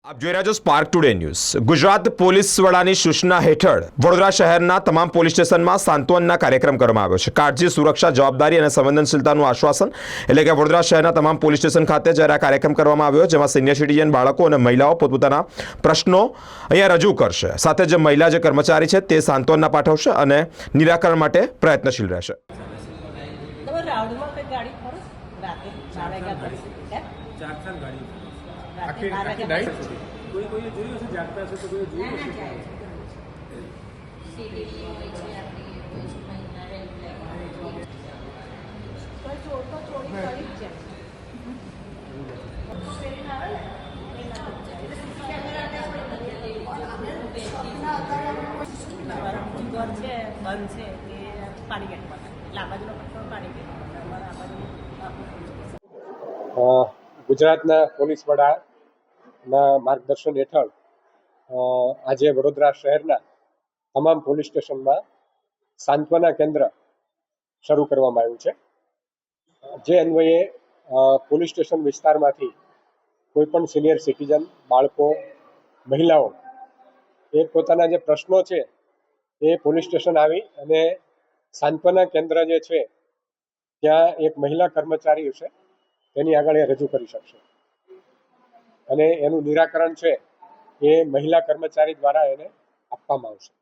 આપ જોઈ રહ્યા છો spark today news. Gujarat police વડાની સૂચના હેઠળ વડોદરા શહેરના તમામ પોલીસ સ્ટેશનમાં સાંત્વનના કાર્યક્રમ કરવામાં આવ્યો છે। કાળજી, સુરક્ષા, જવાબદારી અને સંવેદનશીલતાનું આશ્વાસન એટલે કે વડોદરા શહેરના તમામ પોલીસ સ્ટેશન ખાતે જ્યારે આ કાર્યક્રમ કરવામાં આવ્યો, જેમાં સિનિયર સિટીઝન, બાળકો અને મહિલાઓ પોતપોતાના પ્રશ્નો અહીંયા રજૂ કરશે। સાથે જ મહિલા જે કર્મચારી છે તે સાંત્વનના પાઠવશે અને નિરાકરણ માટે પ્રયત્નશીલ રહેશે। કોઈ જોયું હશે જાગતા હશે તો કોઈ જોયું હશે બંધ છે એ પાણી ગેટમાં લાંબાજીનો પટ્ટો પાણી ગેટ। ગુજરાતના પોલીસ વડાના માર્ગદર્શન હેઠળ આજે વડોદરા શહેરના તમામ પોલીસ સ્ટેશનમાં સાંત્વના કેન્દ્ર શરૂ કરવામાં આવ્યું છે। જે અન્વયે પોલીસ સ્ટેશન વિસ્તારમાંથી કોઈપણ સિનિયર સિટીઝન, બાળકો, મહિલાઓ એ પોતાના જે પ્રશ્નો છે એ પોલીસ સ્ટેશન આવી અને સાંત્વના કેન્દ્ર જે છે ત્યાં એક મહિલા કર્મચારી હશે તેની આગળ એ રજૂ કરી શકશે અને એનું નિરાકરણ છે એ મહિલા કર્મચારી દ્વારા એને આપવામાં આવશે।